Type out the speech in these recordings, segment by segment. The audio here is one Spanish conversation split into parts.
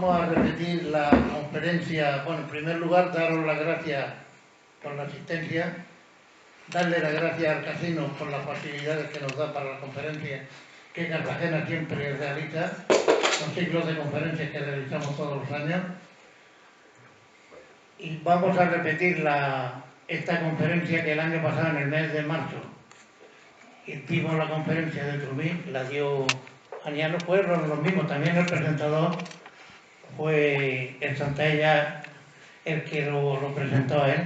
vamos a repetir la conferencia. Bueno, en primer lugar, daros las gracias por la asistencia, darle las gracias al casino por las facilidades que nos da para la conferencia que Cartagena siempre realiza, los ciclos de conferencias que realizamos todos los años. Y vamos a repetir esta conferencia que el año pasado, en el mes de marzo, hicimos la conferencia de Trumí, la dio Aniano, fueron los mismos, también el presentador fue el Santella el que lo presentó a él,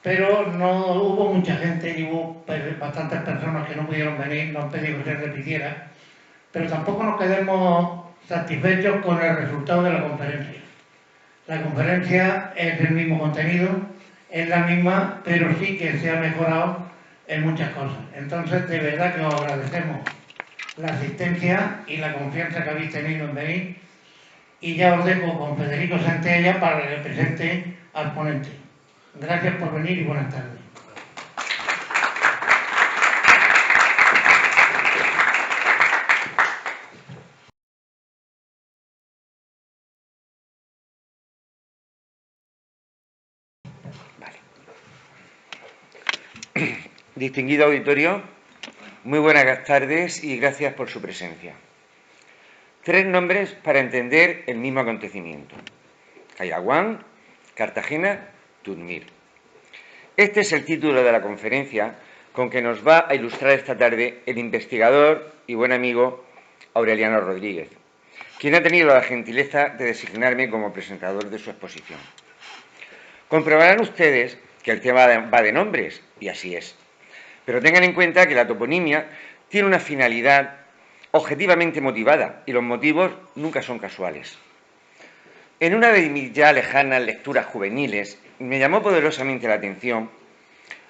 pero no hubo mucha gente y hubo bastantes personas que no pudieron venir, nos han pedido que se repitiera, pero tampoco nos quedemos satisfechos con el resultado de la conferencia. La conferencia es el mismo contenido, es la misma, pero sí que se ha mejorado en muchas cosas. Entonces, de verdad que os agradecemos la asistencia y la confianza que habéis tenido en venir. Y ya os dejo con Federico Santella para que le presente al ponente. Gracias por venir y buenas tardes. Distinguido auditorio, muy buenas tardes y gracias por su presencia. 3 nombres para entender el mismo acontecimiento: Cairaguán, Cartagena, Tudmir. Este es el título de la conferencia con que nos va a ilustrar esta tarde el investigador y buen amigo Aureliano Rodríguez, quien ha tenido la gentileza de designarme como presentador de su exposición. Comprobarán ustedes que el tema va de nombres, y así es. Pero tengan en cuenta que la toponimia tiene una finalidad objetivamente motivada y los motivos nunca son casuales. En una de mis ya lejanas lecturas juveniles me llamó poderosamente la atención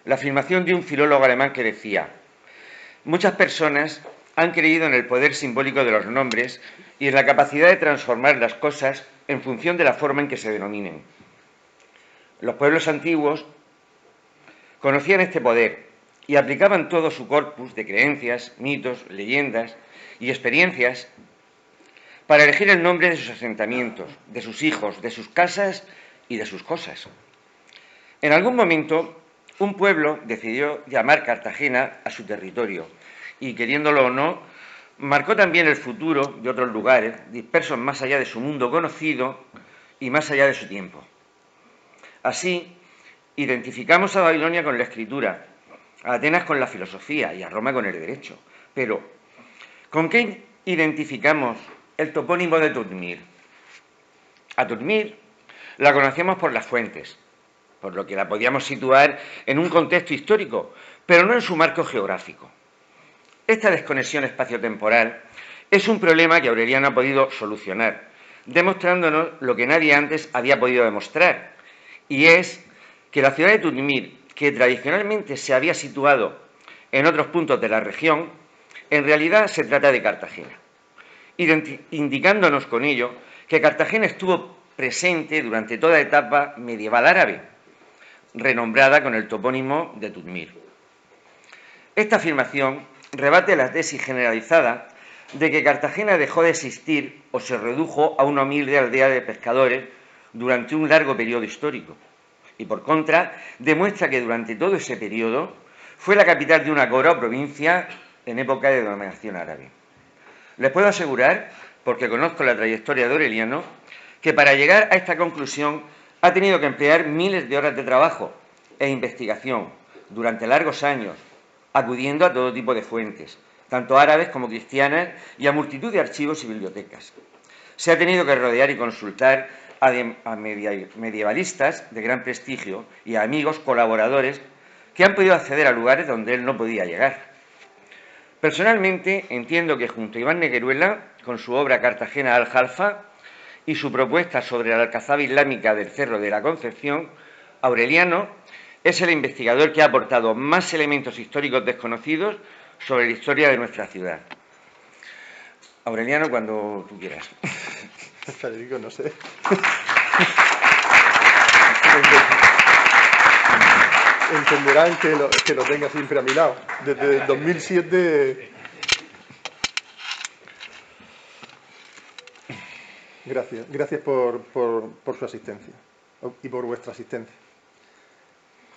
la afirmación de un filólogo alemán que decía: muchas personas han creído en el poder simbólico de los nombres y en la capacidad de transformar las cosas en función de la forma en que se denominen. Los pueblos antiguos conocían este poder y aplicaban todo su corpus de creencias, mitos, leyendas y experiencias para elegir el nombre de sus asentamientos, de sus hijos, de sus casas y de sus cosas. En algún momento, un pueblo decidió llamar Cartagena a su territorio y, queriéndolo o no, marcó también el futuro de otros lugares dispersos más allá de su mundo conocido y más allá de su tiempo. Así, identificamos a Babilonia con la escritura, a Atenas con la filosofía y a Roma con el derecho. Pero, ¿con qué identificamos el topónimo de Tudmir? A Tudmir la conocemos por las fuentes, por lo que la podíamos situar en un contexto histórico, pero no en su marco geográfico. Esta desconexión espaciotemporal es un problema que Aureliano ha podido solucionar, demostrándonos lo que nadie antes había podido demostrar, y es que la ciudad de Tudmir, que tradicionalmente se había situado en otros puntos de la región, en realidad se trata de Cartagena, indicándonos con ello que Cartagena estuvo presente durante toda etapa medieval árabe, renombrada con el topónimo de Tudmir. Esta afirmación rebate la tesis generalizada de que Cartagena dejó de existir o se redujo a una humilde aldea de pescadores durante un largo periodo histórico, y por contra demuestra que durante todo ese periodo fue la capital de una cora o provincia en época de dominación árabe. Les puedo asegurar, porque conozco la trayectoria de Aureliano, que para llegar a esta conclusión ha tenido que emplear miles de horas de trabajo e investigación durante largos años, acudiendo a todo tipo de fuentes, tanto árabes como cristianas, y a multitud de archivos y bibliotecas. Se ha tenido que rodear y consultar a medievalistas de gran prestigio y a amigos, colaboradores, que han podido acceder a lugares donde él no podía llegar. Personalmente entiendo que junto a Iván Negueruela, con su obra Cartagena al-Jalfa y su propuesta sobre la alcazaba islámica del Cerro de la Concepción, Aureliano es el investigador que ha aportado más elementos históricos desconocidos sobre la historia de nuestra ciudad. Aureliano, cuando tú quieras. Federico, no sé. Entenderán que lo tenga siempre a mi lado. Desde el 2007... Gracias. Gracias por su asistencia y por vuestra asistencia.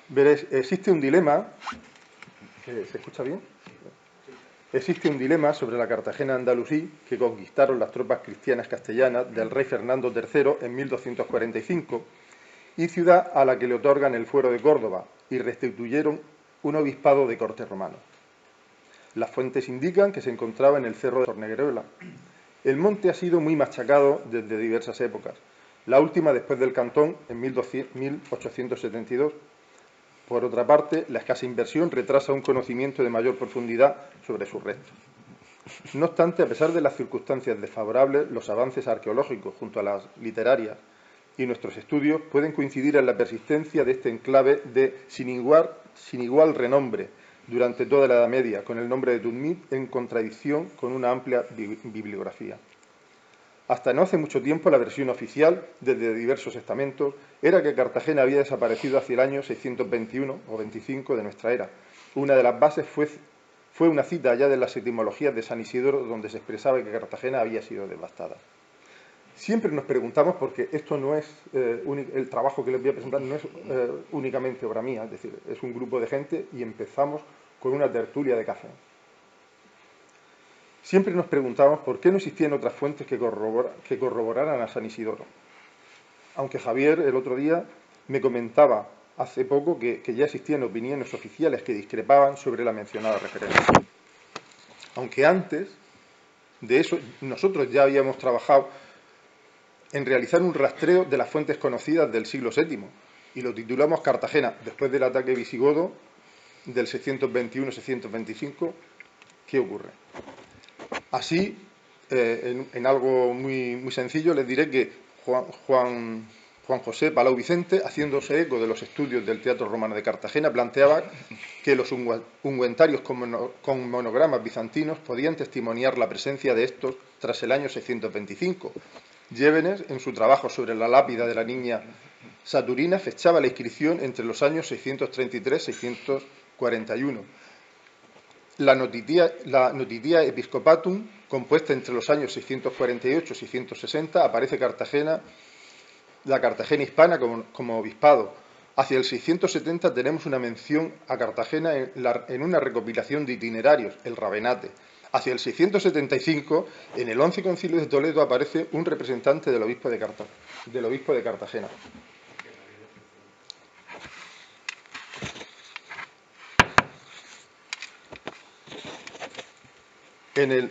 Veréis, existe un dilema. ¿Se escucha bien? Existe un dilema sobre la Cartagena andalusí que conquistaron las tropas cristianas castellanas del rey Fernando III en 1245 y ciudad a la que le otorgan el fuero de Córdoba y restituyeron un obispado de corte romano. Las fuentes indican que se encontraba en el cerro de Torneguerola. El monte ha sido muy machacado desde diversas épocas, la última después del Cantón en 1872. Por otra parte, la escasa inversión retrasa un conocimiento de mayor profundidad sobre sus restos. No obstante, a pesar de las circunstancias desfavorables, los avances arqueológicos junto a las literarias y nuestros estudios pueden coincidir en la persistencia de este enclave de sin igual renombre durante toda la Edad Media, con el nombre de Tudmit en contradicción con una amplia bibliografía. Hasta no hace mucho tiempo la versión oficial, desde diversos estamentos, era que Cartagena había desaparecido hacia el año 621 o 25 de nuestra era. Una de las bases fue una cita ya de las etimologías de San Isidoro, donde se expresaba que Cartagena había sido devastada. Siempre nos preguntamos, porque esto no es el trabajo que les voy a presentar, no es únicamente obra mía, es decir, es un grupo de gente y empezamos con una tertulia de café. Siempre nos preguntamos por qué no existían otras fuentes que corroboraran a San Isidoro. Aunque Javier el otro día me comentaba hace poco que ya existían opiniones oficiales que discrepaban sobre la mencionada referencia. Aunque antes de eso nosotros ya habíamos trabajado en realizar un rastreo de las fuentes conocidas del siglo VII y lo titulamos Cartagena, después del ataque visigodo del 621-625, ¿qué ocurre? Así, en algo muy sencillo, les diré que Juan José Palau Vicente, haciéndose eco de los estudios del Teatro Romano de Cartagena, planteaba que los ungüentarios con monogramas bizantinos podían testimoniar la presencia de estos tras el año 625. Llévenes, en su trabajo sobre la lápida de la niña Saturina, fechaba la inscripción entre los años 633 y 641. La Notitia Episcopatum, compuesta entre los años 648 y 660, aparece la Cartagena hispana como obispado. Hacia el 670 tenemos una mención a Cartagena en una recopilación de itinerarios, el Ravenate. Hacia el 675, en el 11 Concilio de Toledo, aparece un representante del obispo de Cartagena. En el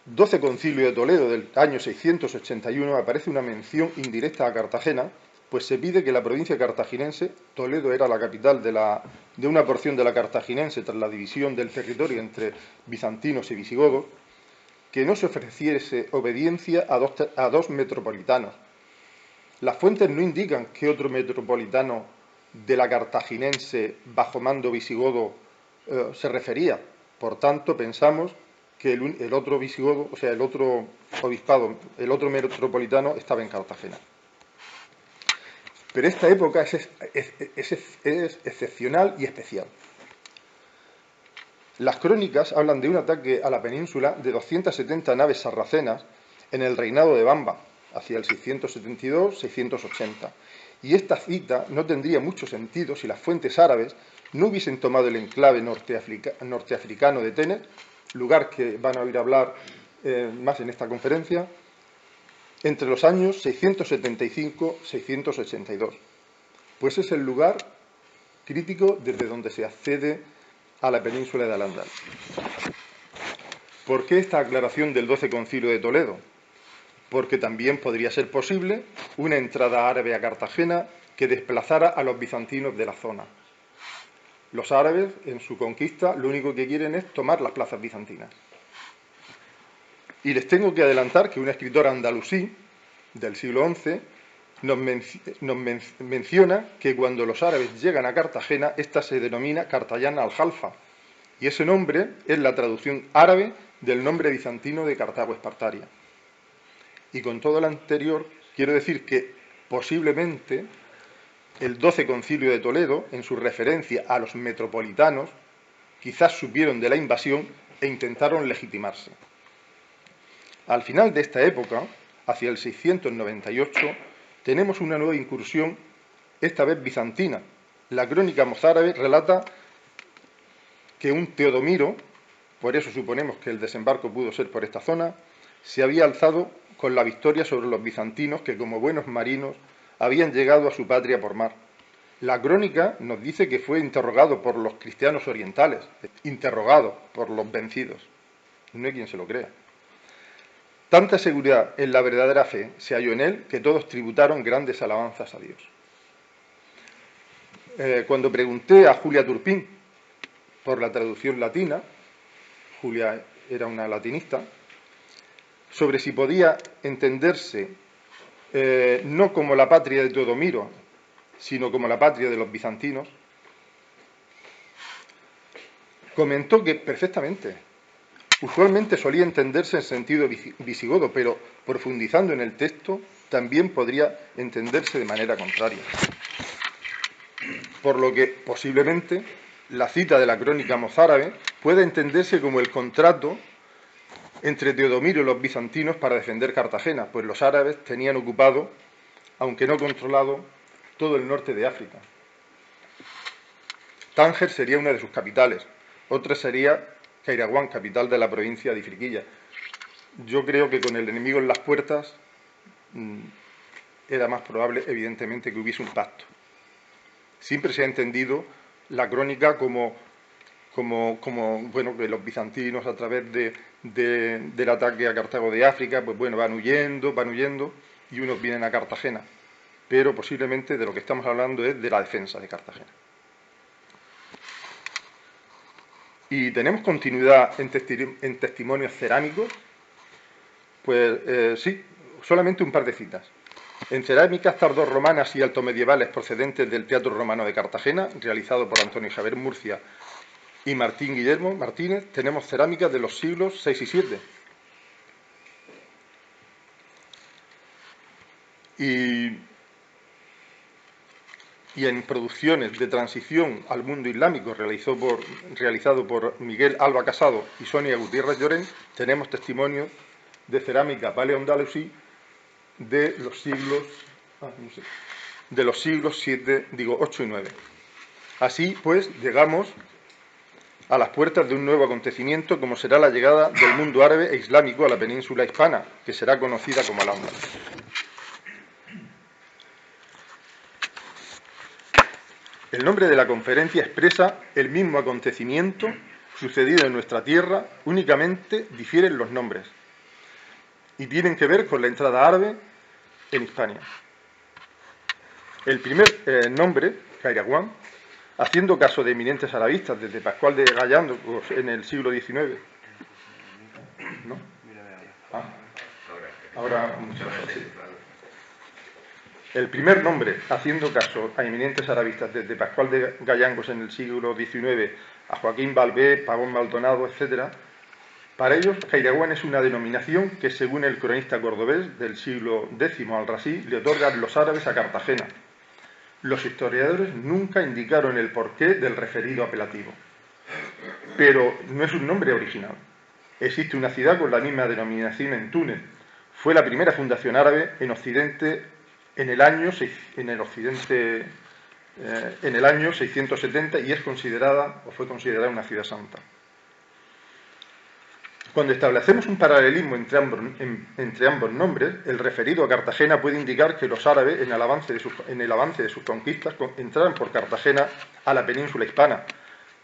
12 Concilio de Toledo del año 681 aparece una mención indirecta a Cartagena, pues se pide que la provincia cartaginense, Toledo era la capital de una porción de la cartaginense tras la división del territorio entre bizantinos y visigodos, que no se ofreciese obediencia a dos metropolitanos. Las fuentes no indican qué otro metropolitano de la cartaginense bajo mando visigodo se refería. Por tanto, pensamos que el otro visigodo, o sea, el otro obispado, el otro metropolitano estaba en Cartagena. Pero esta época es excepcional y especial. Las crónicas hablan de un ataque a la península de 270 naves sarracenas en el reinado de Bamba, hacia el 672-680. Y esta cita no tendría mucho sentido si las fuentes árabes no hubiesen tomado el enclave norteafricano de Ténès, lugar que van a oír hablar más en esta conferencia, entre los años 675-682, pues es el lugar crítico desde donde se accede a la península de Al-Ándalus. ¿Por qué esta aclaración del 12 Concilio de Toledo? Porque también podría ser posible una entrada árabe a Cartagena que desplazara a los bizantinos de la zona. Los árabes, en su conquista, lo único que quieren es tomar las plazas bizantinas. Y les tengo que adelantar que un escritor andalusí del siglo XI nos menciona que cuando los árabes llegan a Cartagena, esta se denomina Cartagena al-Jalfa, y ese nombre es la traducción árabe del nombre bizantino de Cartago Espartaria. Y con todo lo anterior, quiero decir que posiblemente el 12 Concilio de Toledo, en su referencia a los metropolitanos, quizás supieron de la invasión e intentaron legitimarse. Al final de esta época, hacia el 698, tenemos una nueva incursión, esta vez bizantina. La crónica mozárabe relata que un Teodomiro, por eso suponemos que el desembarco pudo ser por esta zona, se había alzado con la victoria sobre los bizantinos que, como buenos marinos, habían llegado a su patria por mar. La crónica nos dice que fue interrogado por los cristianos orientales, interrogado por los vencidos. No hay quien se lo crea. Tanta seguridad en la verdadera fe se halló en él que todos tributaron grandes alabanzas a Dios. Cuando pregunté a Julia Turpin por la traducción latina, Julia era una latinista, sobre si podía entenderse no como la patria de Teodomiro, sino como la patria de los bizantinos, comentó que perfectamente. Usualmente solía entenderse en sentido visigodo, pero profundizando en el texto también podría entenderse de manera contraria. Por lo que posiblemente la cita de la crónica mozárabe puede entenderse como el contrato entre Teodomiro y los bizantinos para defender Cartagena, pues los árabes tenían ocupado, aunque no controlado, todo el norte de África. Tánger sería una de sus capitales, otra sería Cairaguán, capital de la provincia de Ifriquilla. Yo creo que con el enemigo en las puertas era más probable, evidentemente, que hubiese un pacto. Siempre se ha entendido la crónica como bueno, que los bizantinos, a través del ataque a Cartago de África, pues bueno, van huyendo, y unos vienen a Cartagena. Pero posiblemente de lo que estamos hablando es de la defensa de Cartagena. Y tenemos continuidad en testimonios cerámicos, pues sí, solamente un par de citas. En cerámicas tardorromanas y altomedievales procedentes del Teatro Romano de Cartagena, realizado por Antonio Javier Murcia y Martín Guillermo Martínez, tenemos cerámicas de los siglos VI y VII. Y en producciones de transición al mundo islámico realizado por Miguel Alba Casado y Sonia Gutiérrez Llorens, tenemos testimonios de cerámica paleoandalusí de los siglos VIII y IX. Así pues, llegamos a las puertas de un nuevo acontecimiento, como será la llegada del mundo árabe e islámico a la península hispana, que será conocida como Al-Ándalus. El nombre de la conferencia expresa el mismo acontecimiento sucedido en nuestra tierra, únicamente difieren los nombres y tienen que ver con la entrada árabe en Hispania. El primer nombre, Cairaguán, haciendo caso de eminentes arabistas desde Pascual de Gallando en el siglo XIX. ¿No? Ahora muchas gracias. El primer nombre, haciendo caso a eminentes arabistas desde Pascual de Gallangos en el siglo XIX, a Joaquín Balbé, Pavón Maldonado, etc., para ellos Cairaguán es una denominación que, según el cronista cordobés del siglo X al-Rasí, le otorgan los árabes a Cartagena. Los historiadores nunca indicaron el porqué del referido apelativo, pero no es un nombre original. Existe una ciudad con la misma denominación en Túnez. Fue la primera fundación árabe en Occidente en el año 670 y fue considerada una ciudad santa. Cuando establecemos un paralelismo entre ambos nombres, el referido a Cartagena puede indicar que los árabes, en el avance de sus conquistas, entraron por Cartagena a la península hispana.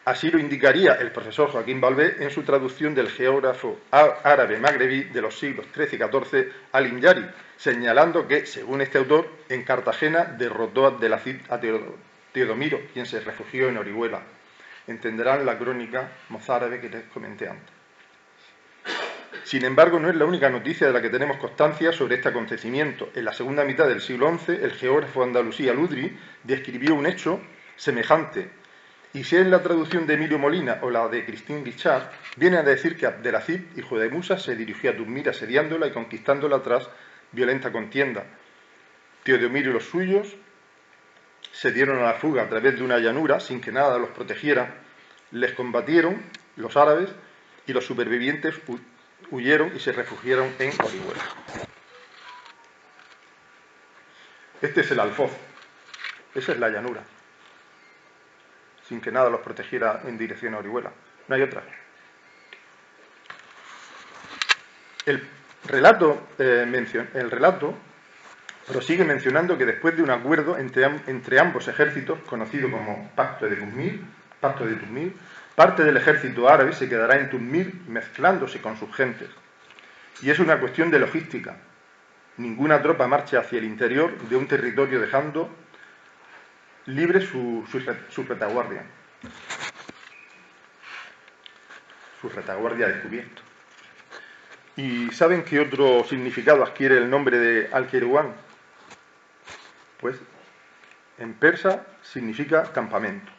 Así lo indicaría el profesor Joaquín Balbé en su traducción del geógrafo árabe magrebí de los siglos XIII y XIV, Al-Imyari, señalando que, según este autor, en Cartagena derrotó a Abdelazid a Teodomiro, quien se refugió en Orihuela. Entenderán la crónica mozárabe que les comenté antes. Sin embargo, no es la única noticia de la que tenemos constancia sobre este acontecimiento. En la segunda mitad del siglo XI, el geógrafo andalusí Al-Udri describió un hecho semejante. Y si es la traducción de Emilio Molina o la de Christine Guichard, viene a decir que Abdelazid, hijo de Musa, se dirigió a Tudmir asediándola y conquistándola tras violenta contienda. Teodomiro y los suyos se dieron a la fuga a través de una llanura sin que nada los protegiera. Les combatieron los árabes y los supervivientes huyeron y se refugiaron en Orihuela. Este es el Alfoz. Esa es la llanura. Sin que nada los protegiera en dirección a Orihuela. No hay otra. El relato prosigue mencionando que después de un acuerdo entre ambos ejércitos, conocido como Pacto de Tuzmil, parte del ejército árabe se quedará en Tuzmil mezclándose con sus gentes. Y es una cuestión de logística. Ninguna tropa marcha hacia el interior de un territorio dejando libre su retaguardia. Su retaguardia descubierto. ¿Y saben qué otro significado adquiere el nombre de Al-Kairouan? Pues en persa significa campamento.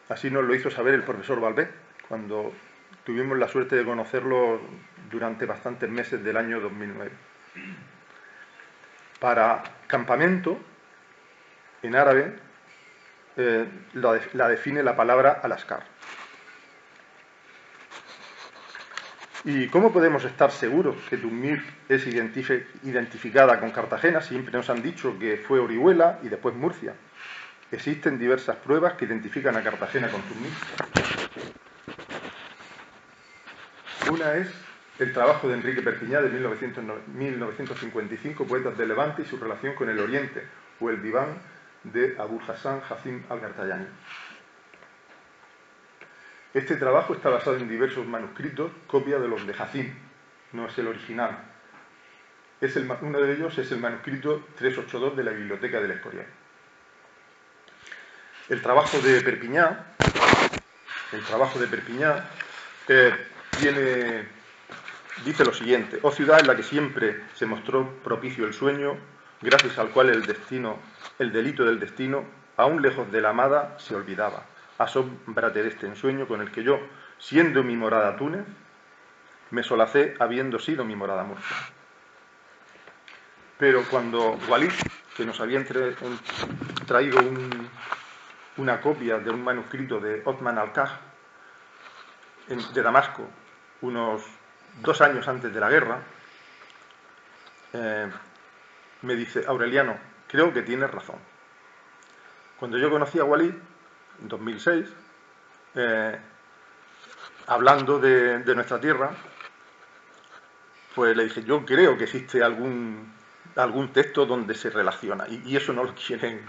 Así nos lo hizo saber el profesor Valvé, cuando tuvimos la suerte de conocerlo durante bastantes meses del año 2009. Para campamento, en árabe, la define la palabra al-askar. ¿Y cómo podemos estar seguros que Tuzmil es identificada con Cartagena? Siempre nos han dicho que fue Orihuela y después Murcia. Existen diversas pruebas que identifican a Cartagena con Tuzmil. Una es el trabajo de Enrique Perpiñá de 1955, Poetas del Levante y su relación con el Oriente, o el Diván de Abul Hassan Hazim al-Qartayani. Este trabajo está basado en diversos manuscritos, copia de los de Hazim, no es el original. Uno de ellos es el manuscrito 382 de la Biblioteca del Escorial. El trabajo de Perpiñá dice lo siguiente: oh ciudad en la que siempre se mostró propicio el sueño, gracias al cual el delito del destino, aún lejos de la amada, se olvidaba. Asómbrate de este ensueño con el que yo, siendo mi morada Túnez, me solacé habiendo sido mi morada Murcia. Pero cuando Walid, que nos había traído una copia de un manuscrito de Othman al-Kaj de Damasco, unos 2 años antes de la guerra, me dice: Aureliano, creo que tienes razón. Cuando yo conocí a Walid, en 2006, hablando de nuestra tierra, pues le dije: yo creo que existe algún texto donde se relaciona, y eso no lo quieren,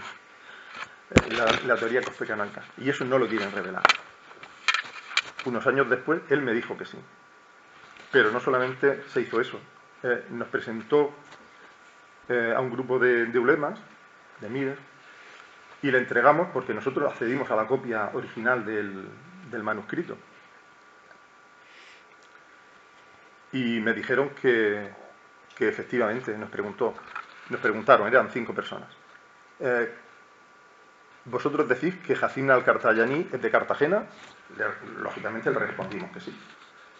la teoría cospecananca, y eso no lo quieren revelar. Unos años después, él me dijo que sí. Pero no solamente se hizo eso, nos presentó a un grupo de ulemas, de emirs, y le entregamos, porque nosotros accedimos a la copia original del manuscrito. Y me dijeron que efectivamente nos preguntaron, eran 5 personas. ¿Vosotros decís que Hazim al-Qartayani es de Cartagena? Lógicamente le respondimos que sí.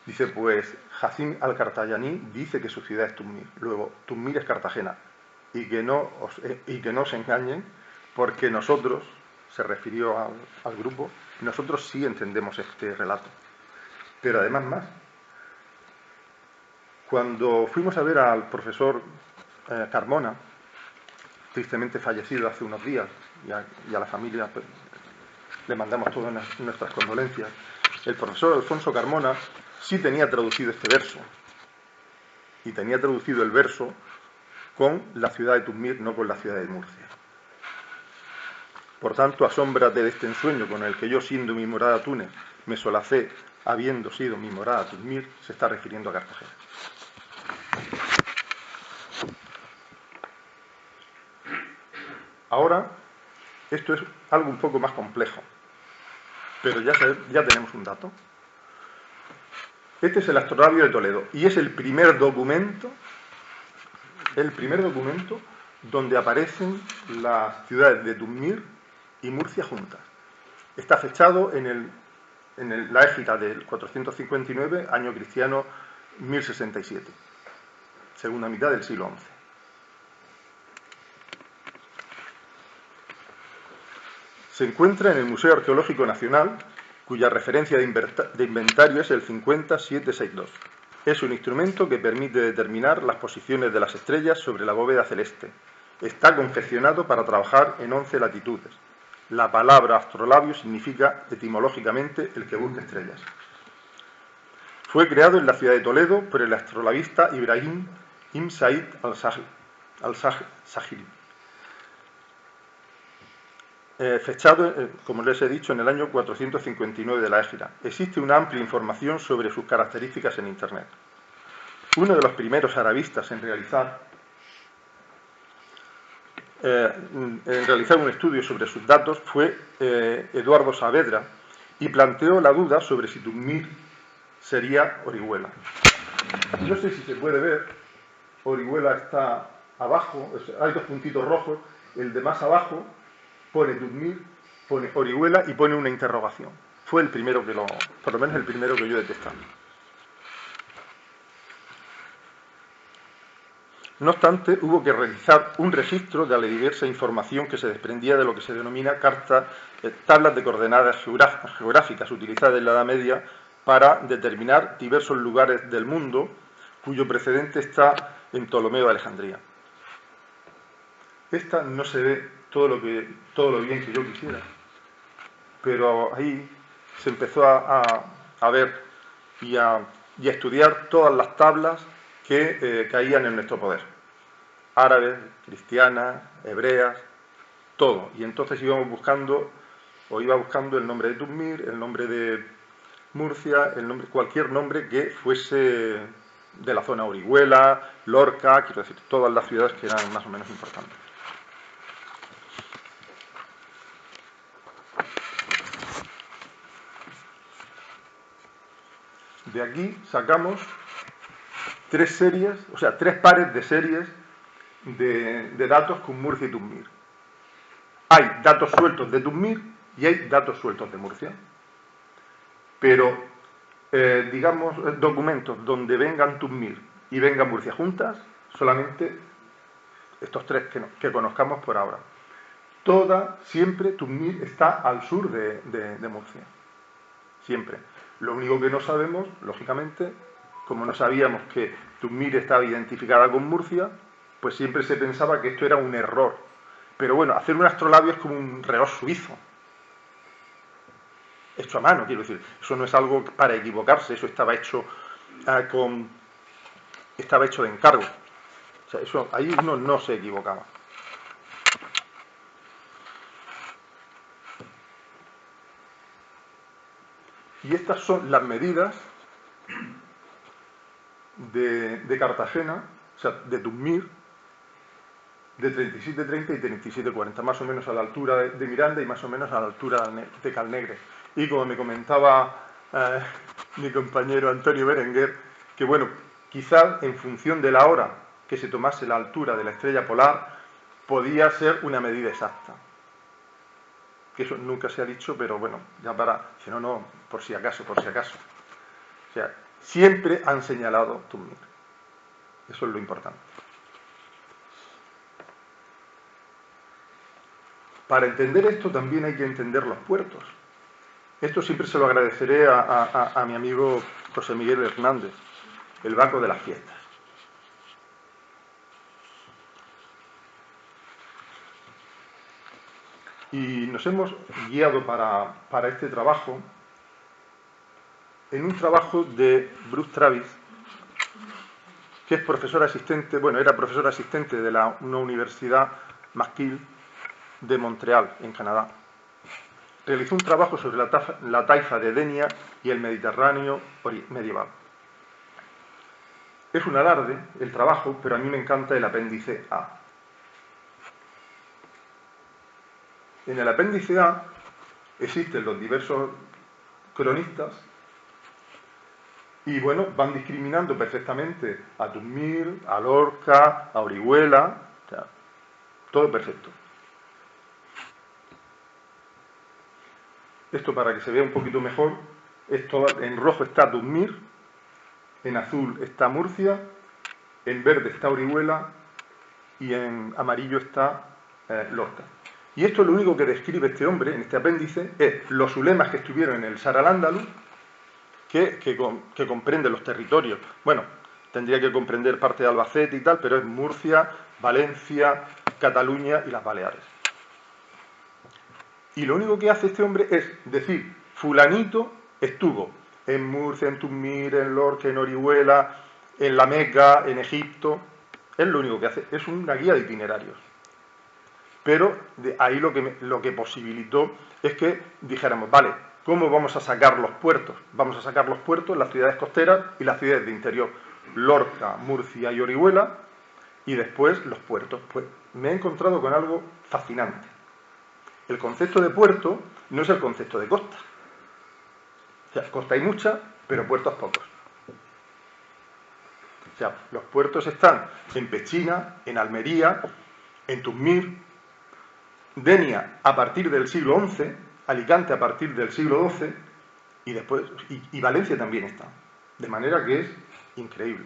Dice: pues Hazim al-Qartayani dice que su ciudad es Tuzmil. Luego, Tuzmil es Cartagena. Y que no os engañen, porque nosotros, se refirió al grupo, nosotros sí entendemos este relato. Pero además más. Cuando fuimos a ver al profesor Carmona, tristemente fallecido hace unos días, y a la familia pues, le mandamos todas nuestras condolencias, el profesor Alfonso Carmona sí tenía traducido este verso, y tenía traducido el verso con la ciudad de Tuzmil, no con la ciudad de Murcia. Por tanto, asómbrate de este ensueño con el que yo, siendo mi morada Túnez, me solacé habiendo sido mi morada Tuzmil, se está refiriendo a Cartagena. Ahora, esto es algo un poco más complejo, pero ya tenemos un dato. Este es el Astrolabio de Toledo, y es el primer documento donde aparecen las ciudades de Tuzmil y Murcia juntas. Está fechado en la égida del 459, año cristiano 1067, segunda mitad del siglo XI. Se encuentra en el Museo Arqueológico Nacional, cuya referencia de inventario es el 50762. Es un instrumento que permite determinar las posiciones de las estrellas sobre la bóveda celeste Está confeccionado para trabajar en 11 latitudes. La palabra astrolabio significa etimológicamente el que busca estrellas. Fue creado en la ciudad de Toledo por el astrolabista Ibrahim ibn Said al-Sahili. Fechado, como les he dicho, en el año 459 de la Égira. Existe una amplia información sobre sus características en Internet. Uno de los primeros arabistas en realizar un estudio sobre sus datos fue Eduardo Saavedra, y planteó la duda sobre si Tudmir sería Orihuela. No sé si se puede ver, Orihuela está abajo, hay dos puntitos rojos, el de más abajo pone Tudmir, pone Orihuela y pone una interrogación. Fue el primero que por lo menos el primero que yo detecté. No obstante, hubo que realizar un registro de la diversa información que se desprendía de lo que se denomina tablas de coordenadas geográficas utilizadas en la Edad Media para determinar diversos lugares del mundo cuyo precedente está en Ptolomeo de Alejandría. Esta no se ve todo lo bien que yo quisiera, pero ahí se empezó a ver y a estudiar todas las tablas que caían en nuestro poder. Árabes, cristianas, hebreas, todo. Y entonces iba buscando el nombre de Tudmir, el nombre de Murcia, cualquier nombre que fuese de la zona Orihuela, Lorca, quiero decir, todas las ciudades que eran más o menos importantes. De aquí sacamos tres pares de series de datos con Murcia y Tudmir. Hay datos sueltos de Tudmir y hay datos sueltos de Murcia. Pero, digamos, documentos donde vengan Tudmir y venga Murcia juntas, solamente estos tres que conozcamos por ahora. Siempre Tudmir está al sur de Murcia. Siempre. Lo único que no sabemos, lógicamente, como no sabíamos que Tudmir estaba identificada con Murcia, pues siempre se pensaba que esto era un error. Pero bueno, hacer un astrolabio es como un reloj suizo. Hecho a mano, quiero decir. Eso no es algo para equivocarse, eso estaba hecho de encargo. O sea, eso, ahí uno no se equivocaba. Y estas son las medidas de Cartagena, o sea, de Tudmir, de 37,30 y 37,40, más o menos a la altura de Miranda y más o menos a la altura de Calnegre. Y como me comentaba mi compañero Antonio Berenguer, que bueno, quizás en función de la hora que se tomase la altura de la estrella polar, podía ser una medida exacta. Que eso nunca se ha dicho, pero bueno, ya si no, por si acaso. O sea, siempre han señalado Tudmir. Eso es lo importante. Para entender esto también hay que entender los puertos. Esto siempre se lo agradeceré a mi amigo José Miguel Hernández, el Banco de las Fiestas. Y nos hemos guiado para este trabajo en un trabajo de Bruce Travis, que es profesor asistente, era profesor asistente de una universidad McGill de Montreal, en Canadá. Realizó un trabajo sobre la taifa de Denia y el Mediterráneo medieval. Es un alarde el trabajo, pero a mí me encanta el apéndice A. En el apéndice A existen los diversos cronistas y van discriminando perfectamente a Tudmir, a Lorca, a Orihuela, o sea, todo perfecto. Esto para que se vea un poquito mejor, en rojo está Tudmir, en azul está Murcia, en verde está Orihuela y en amarillo está Lorca. Y esto es lo único que describe este hombre en este apéndice, es los ulemas que estuvieron en el Sahara al-Ándalus, que comprende los territorios. Bueno, tendría que comprender parte de Albacete y tal, pero es Murcia, Valencia, Cataluña y las Baleares. Y lo único que hace este hombre es decir, fulanito estuvo en Murcia, en Tumir, en Lorca, en Orihuela, en la Meca, en Egipto. Es lo único que hace, es una guía de itinerarios. Pero de ahí lo que posibilitó es que dijéramos, vale, ¿cómo vamos a sacar los puertos? Vamos a sacar los puertos, las ciudades costeras y las ciudades de interior, Lorca, Murcia y Orihuela, y después los puertos. Pues me he encontrado con algo fascinante. El concepto de puerto no es el concepto de costa. O sea, costa hay mucha, pero puertos pocos. O sea, los puertos están en Pechina, en Almería, en Tumir, Denia a partir del siglo XI, Alicante a partir del siglo XII, y después y Valencia también está. De manera que es increíble.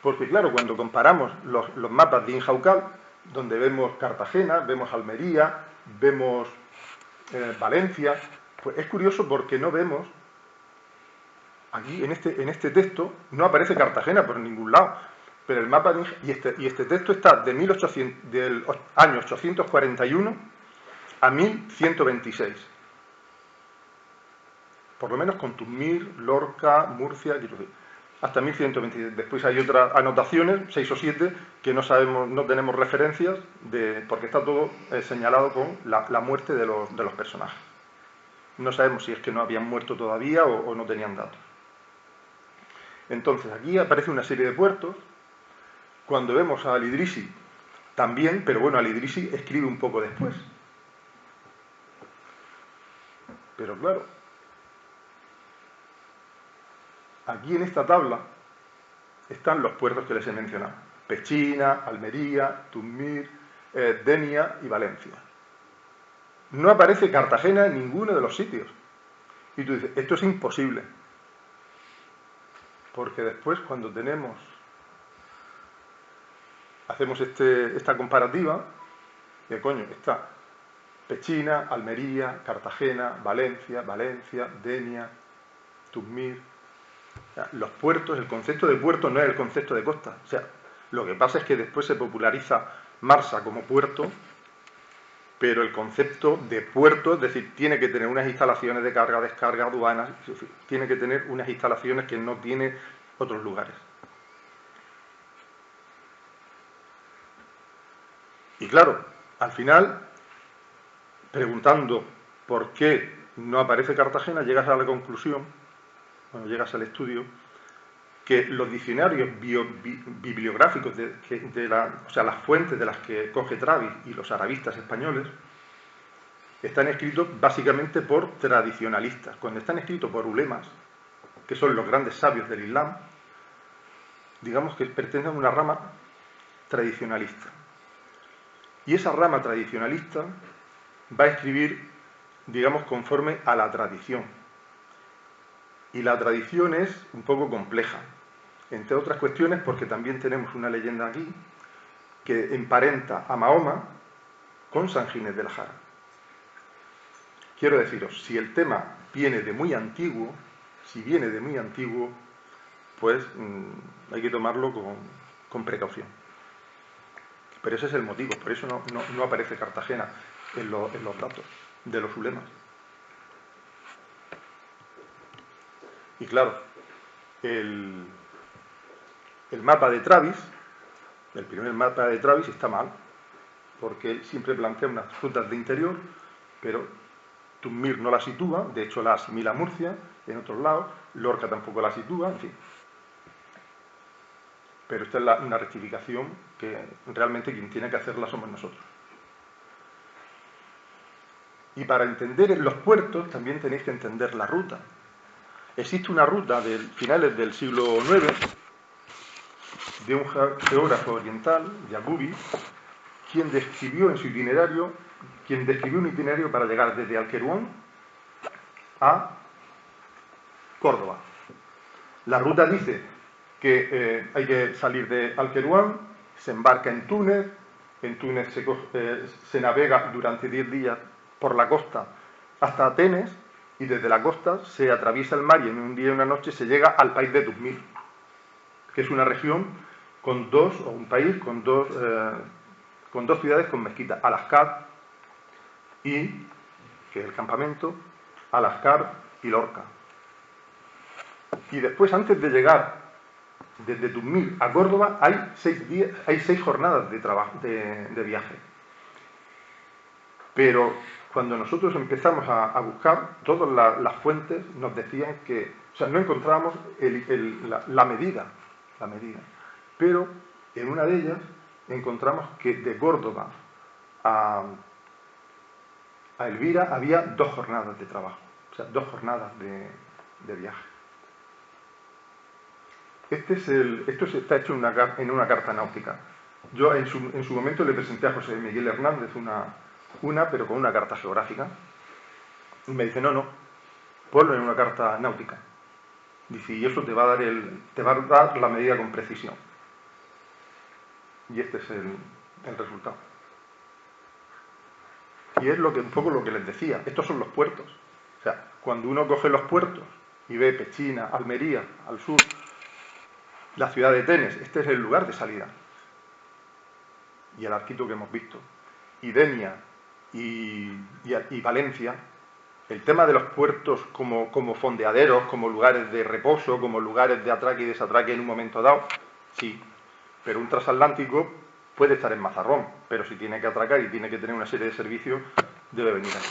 Porque claro, cuando comparamos los mapas de Injaucal, donde vemos Cartagena, vemos Almería, vemos Valencia, pues es curioso porque no vemos, aquí en este texto, no aparece Cartagena por ningún lado, pero el mapa de y este texto está del año 841 a 1126. Por lo menos con Tumir, Lorca, Murcia, hasta 1126. Después hay otras anotaciones, 6 o 7, que no sabemos, no tenemos referencias, porque está todo señalado con la muerte de los personajes. No sabemos si es que no habían muerto todavía o no tenían datos. Entonces, aquí aparece una serie de puertos. Cuando vemos a Al-Idrisi, también, pero bueno, Al-Idrisi escribe un poco después. Pero claro, aquí en esta tabla están los puertos que les he mencionado. Pechina, Almería, Tumir, Denia y Valencia. No aparece Cartagena en ninguno de los sitios. Y tú dices, esto es imposible. Porque después cuando hacemos esta comparativa, que coño, está Pechina, Almería, Cartagena, Valencia, Denia, Tumir. O sea, los puertos, el concepto de puerto no es el concepto de costa. O sea, lo que pasa es que después se populariza Marsa como puerto, pero el concepto de puerto, es decir, tiene que tener unas instalaciones de carga, descarga, aduanas, tiene que tener unas instalaciones que no tiene otros lugares. Y claro, al final, preguntando por qué no aparece Cartagena, llegas a la conclusión, cuando llegas al estudio, que los diccionarios bibliográficos, o sea, las fuentes de las que coge Travis y los arabistas españoles, están escritos básicamente por tradicionalistas. Cuando están escritos por ulemas, que son los grandes sabios del Islam, digamos que pertenecen a una rama tradicionalista. Y esa rama tradicionalista va a escribir, digamos, conforme a la tradición. Y la tradición es un poco compleja, entre otras cuestiones porque también tenemos una leyenda aquí que emparenta a Mahoma con San Ginés de la Jara. Quiero deciros, si el tema viene de muy antiguo, pues hay que tomarlo con precaución. Pero ese es el motivo, por eso no aparece Cartagena en los datos de los ulemas. Y claro, el mapa de Travis, el primer mapa de Travis está mal, porque él siempre plantea unas rutas de interior, pero Tumir no la sitúa, de hecho la asimila a Murcia, en otros lados, Lorca tampoco la sitúa, en fin. Pero esta es una rectificación que realmente quien tiene que hacerla somos nosotros. Y para entender los puertos también tenéis que entender la ruta. Existe una ruta de finales del siglo IX de un geógrafo oriental, Yacubi, quien describió un itinerario para llegar desde Alquerón a Córdoba. La ruta dice que hay que salir de Alquerón, se embarca en Túnez se navega durante 10 días por la costa hasta Atenes, y desde la costa se atraviesa el mar y en un día y una noche se llega al país de Tumir, que es una región un país con dos ciudades con mezquita, Al-Asqar y, que es el campamento, Al-Asqar y Lorca. Y después, antes de llegar desde Tuzmil a Córdoba, hay 6 jornadas de trabajo, de viaje. Pero cuando nosotros empezamos a buscar, todas las fuentes nos decían que, o sea, no encontrábamos la medida. Pero en una de ellas encontramos que de Córdoba a Elvira había 2 jornadas de trabajo, o sea, 2 jornadas de viaje. Esto está hecho en una carta náutica. Yo en su momento le presenté a José Miguel Hernández pero con una carta geográfica. Y me dice, no, ponlo en una carta náutica. Dice, y eso te va a dar la medida con precisión. Y este es el resultado. Y es un poco lo que les decía. Estos son los puertos. O sea, cuando uno coge los puertos y ve Pechina, Almería, al sur, la ciudad de Tenes, este es el lugar de salida. Y el arquito que hemos visto. Y Denia y Valencia, el tema de los puertos como fondeaderos, como lugares de reposo, como lugares de atraque y desatraque en un momento dado, sí. Pero un transatlántico puede estar en Mazarrón, pero si tiene que atracar y tiene que tener una serie de servicios, debe venir aquí.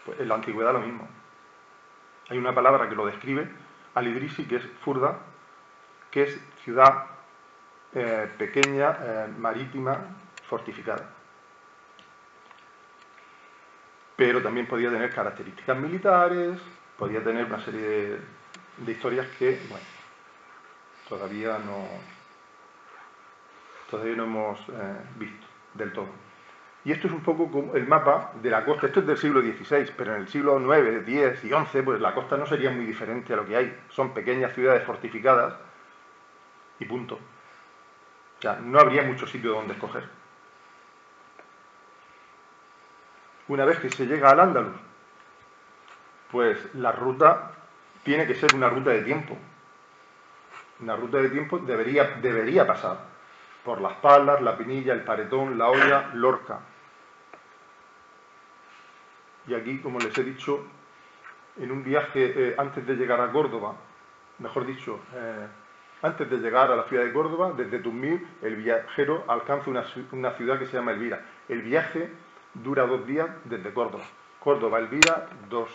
Pues en la antigüedad lo mismo. Hay una palabra que lo describe, Al-Idrisi, que es Furda, que es ciudad pequeña, marítima, fortificada. Pero también podía tener características militares, podía tener una serie de historias que, bueno, todavía no hemos visto del todo. Y esto es un poco como el mapa de la costa. Esto es del siglo XVI, pero en el siglo IX, X y XI, pues la costa no sería muy diferente a lo que hay. Son pequeñas ciudades fortificadas y punto. O sea, no habría mucho sitio donde escoger. Una vez que se llega al Andalus, pues la ruta tiene que ser una ruta de tiempo. Una ruta de tiempo debería pasar por Las Palas, La Pinilla, El Paretón, La Hoya, Lorca. Y aquí, como les he dicho, en un viaje antes de llegar a Córdoba, mejor dicho, antes de llegar a la ciudad de Córdoba, desde Tuzmil, el viajero alcanza una ciudad que se llama Elvira. El viaje dura 2 días desde Córdoba. Córdoba, Elvira, 2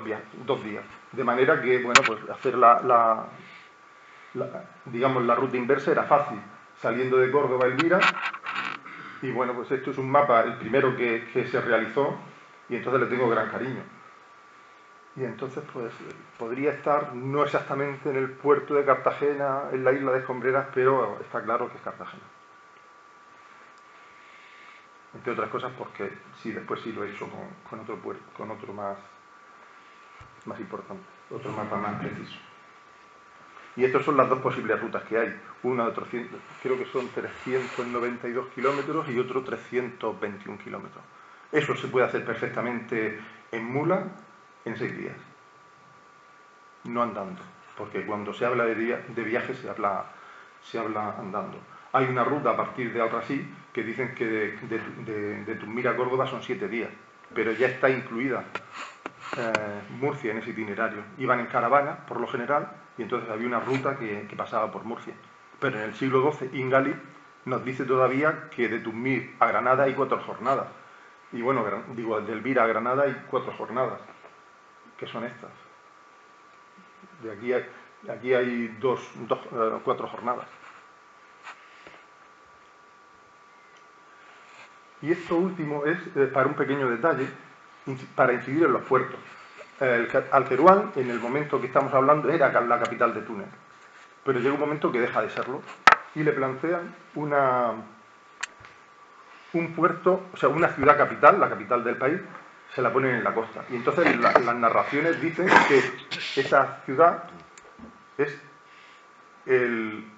días. De manera que, bueno, pues hacer digamos, la ruta inversa era fácil. Saliendo de Córdoba a Elvira, y bueno, pues esto es un mapa, el primero que se realizó, y entonces le tengo gran cariño. Y entonces, pues, podría estar no exactamente en el puerto de Cartagena, en la isla de Escombreras, pero está claro que es Cartagena. Entre otras cosas porque después sí lo he hecho con otro puerto, con otro más importante, otro mapa más preciso. Y estas son las 2 posibles rutas que hay. Una de 300, creo que son 392 kilómetros y otro 321 kilómetros. Eso se puede hacer perfectamente en mula en 6 días. No andando, porque cuando se habla de viaje se habla andando. Hay una ruta a partir de Alrasí que dicen que de Tuzmil a Córdoba son 7 días, pero ya está incluida Murcia en ese itinerario. Iban en caravana, por lo general, y entonces había una ruta que pasaba por Murcia. Pero en el siglo XII, Ingali nos dice todavía que de Tuzmil a Granada hay 4 jornadas. Y bueno, digo, de Elvira a Granada hay 4 jornadas, que son estas. De aquí hay 4 jornadas. Y esto último es para un pequeño detalle, para incidir en los puertos. Alqueruán, en el momento que estamos hablando, era la capital de Túnez, pero llega un momento que deja de serlo y le plantean un puerto, o sea, una ciudad capital, la capital del país, se la ponen en la costa. Y entonces las narraciones dicen que esa ciudad es el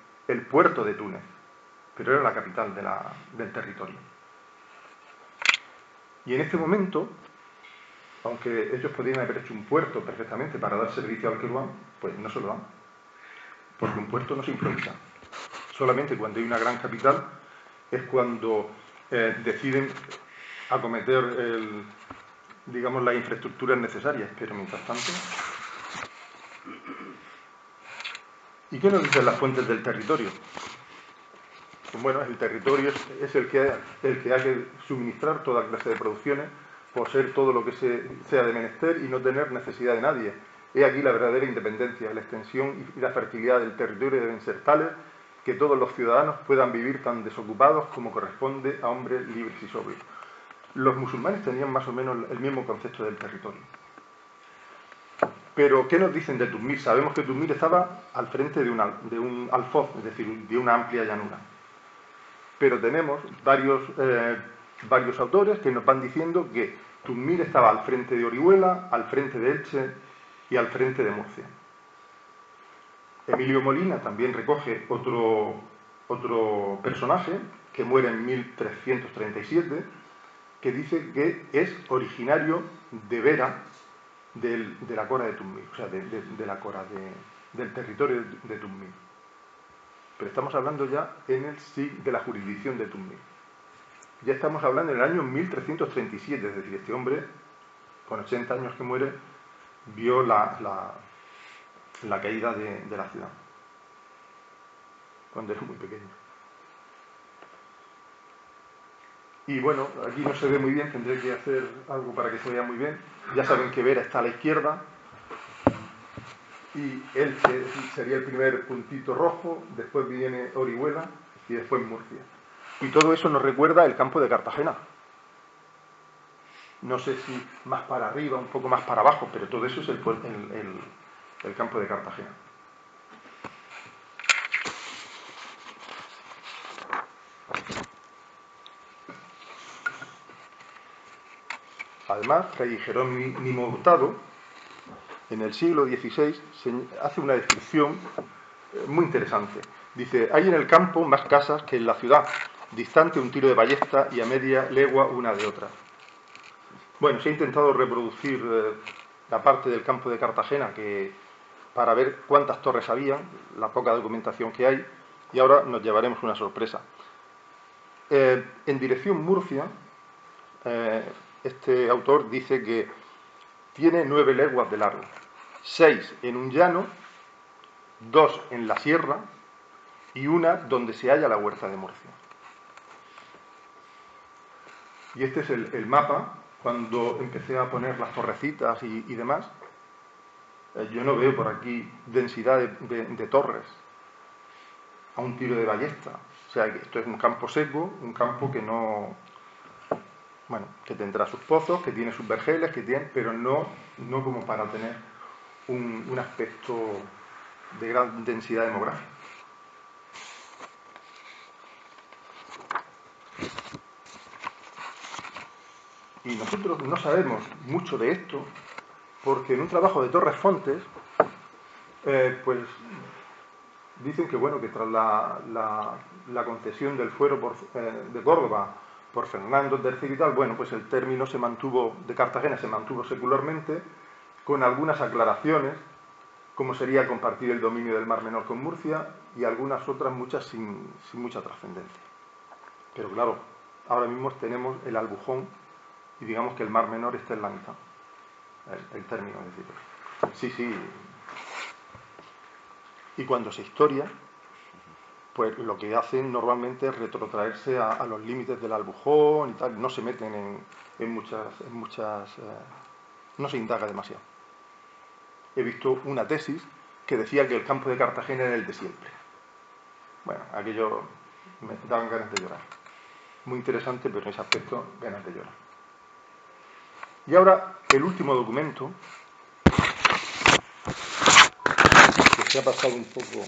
puerto de Túnez, pero era la capital del territorio. Y en este momento, aunque ellos podrían haber hecho un puerto perfectamente para dar servicio al Alqueruán, pues no se lo dan, porque un puerto no se improvisa. Solamente cuando hay una gran capital es cuando deciden acometer digamos, las infraestructuras necesarias, pero mientras tanto... ¿Y qué nos dicen las fuentes del territorio? Pues bueno, el territorio es el que ha que suministrar toda clase de producciones, poseer todo lo que sea de menester y no tener necesidad de nadie. He aquí la verdadera independencia. La extensión y la fertilidad del territorio deben ser tales que todos los ciudadanos puedan vivir tan desocupados como corresponde a hombres libres y sobrios. Los musulmanes tenían más o menos el mismo concepto del territorio. Pero, ¿qué nos dicen de Tuzmir? Sabemos que Tuzmir estaba al frente de un alfoz, es decir, de una amplia llanura. Pero tenemos varios autores que nos van diciendo que Tuzmir estaba al frente de Orihuela, al frente de Elche y al frente de Murcia. Emilio Molina también recoge otro personaje que muere en 1337, que dice que es originario de Vera, de la Cora de Tuzmir, o sea, de la Cora del territorio de Tuzmir. Pero estamos hablando ya de la jurisdicción de Tuzmir. Ya estamos hablando en el año 1337, es decir, este hombre, con 80 años que muere, vio la caída de la ciudad, cuando era muy pequeño. Y bueno, aquí no se ve muy bien, tendré que hacer algo para que se vea muy bien. Ya saben que Vera está a la izquierda, y Elche sería el primer puntito rojo, después viene Orihuela y después Murcia. Y todo eso nos recuerda el campo de Cartagena. No sé si más para arriba, un poco más para abajo, pero todo eso es el campo de Cartagena. Además, Fray Jerónimo Hurtado, en el siglo XVI, hace una descripción muy interesante. Dice: hay en el campo más casas que en la ciudad, distante un tiro de ballesta y a media legua una de otra. Bueno, se ha intentado reproducir la parte del campo de Cartagena para ver cuántas torres había, la poca documentación que hay, y ahora nos llevaremos una sorpresa. En dirección Murcia, este autor dice que tiene 9 leguas de largo, 6 en un llano, 2 en la sierra y una donde se halla la huerta de Murcia. Y este es el mapa. Cuando empecé a poner las torrecitas y demás, yo no veo por aquí densidad de torres a un tiro de ballesta. O sea, que esto es un campo seco, un campo que no... Bueno, que tendrá sus pozos, que tiene sus vergeles, pero no como para tener un aspecto de gran densidad demográfica. Y nosotros no sabemos mucho de esto, porque en un trabajo de Torres Fontes, pues dicen que bueno, que tras la concesión del fuero de Córdoba por Fernando III y tal, bueno, pues el término de Cartagena se mantuvo secularmente, con algunas aclaraciones, como sería compartir el dominio del Mar Menor con Murcia, y algunas otras muchas sin mucha trascendencia. Pero claro, ahora mismo tenemos el Albujón, y digamos que el Mar Menor está en la mitad, el término, es decir, sí. Y cuando se historia, pues lo que hacen normalmente es retrotraerse a los límites del Albujón y tal, no se meten en muchas no se indaga demasiado. He visto una tesis que decía que el campo de Cartagena era el de siempre. Bueno, aquello me daban ganas de llorar. Muy interesante, pero en ese aspecto, ganas de llorar. Y ahora, el último documento, que se ha pasado un poco,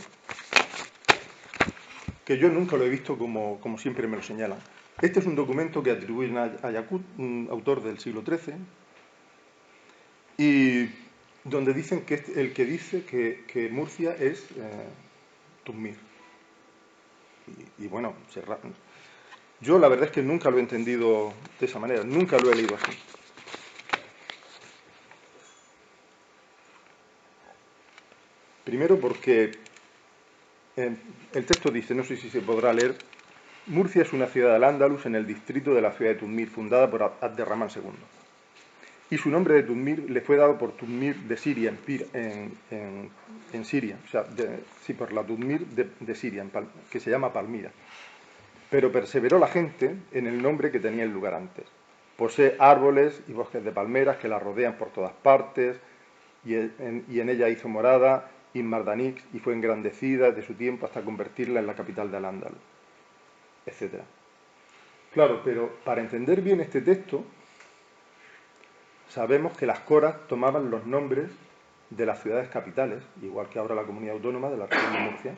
que yo nunca lo he visto como siempre me lo señalan. Este es un documento que atribuyen a Yakut, un autor del siglo XIII, y donde dicen que el que dice que Murcia es Tuzmir. Y bueno, yo la verdad es que nunca lo he entendido de esa manera, nunca lo he leído así. Primero porque el texto dice, no sé si se podrá leer: Murcia es una ciudad del Andalus en el distrito de la ciudad de Tuzmir, fundada por Abderramán II. Y su nombre de Tuzmir le fue dado por Tuzmir de Siria, en Siria, o sea, sí, por la Tuzmir de Siria, que se llama Palmira. Pero perseveró la gente en el nombre que tenía el lugar antes. Posee árboles y bosques de palmeras que la rodean por todas partes, y en ella hizo morada Inmardanix, y fue engrandecida de su tiempo hasta convertirla en la capital de Al-Ándalus, etc. Claro, pero para entender bien este texto, sabemos que las coras tomaban los nombres de las ciudades capitales, igual que ahora la comunidad autónoma de la región de Murcia.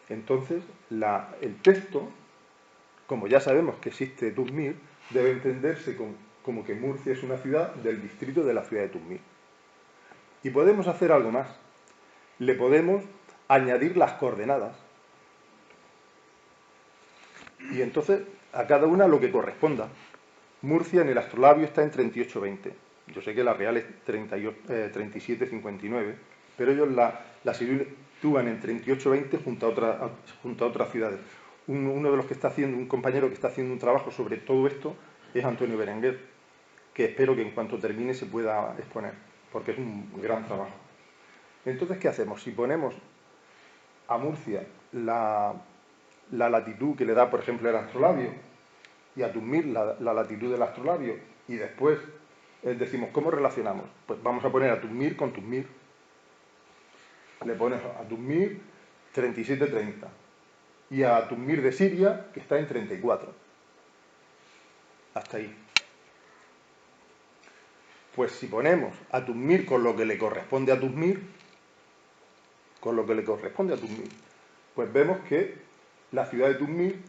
Entonces, el texto, como ya sabemos que existe Tuzmir, debe entenderse como que Murcia es una ciudad del distrito de la ciudad de Tuzmir. Y podemos hacer algo más. Le podemos añadir las coordenadas. Y entonces, a cada una lo que corresponda. Murcia en el astrolabio está en 3820. Yo sé que la real es 3759, pero ellos la sitúan en 3820 junto a otras ciudades. Uno de los que está haciendo, un compañero que está haciendo un trabajo sobre todo esto es Antonio Berenguer, que espero que en cuanto termine se pueda exponer, porque es un gran trabajo. Entonces, ¿qué hacemos? Si ponemos a Murcia la latitud que le da, por ejemplo, el astrolabio, y a Tuzmir la latitud del astrolabio, y después decimos, ¿cómo relacionamos? Pues vamos a poner a Tuzmir con Tuzmir. Le pones a Tuzmir 3730 y a Tuzmir de Siria, que está en 34. Hasta ahí. Pues si ponemos a Tuzmir con lo que le corresponde a Tuzmir, pues vemos que la ciudad de Tuzmir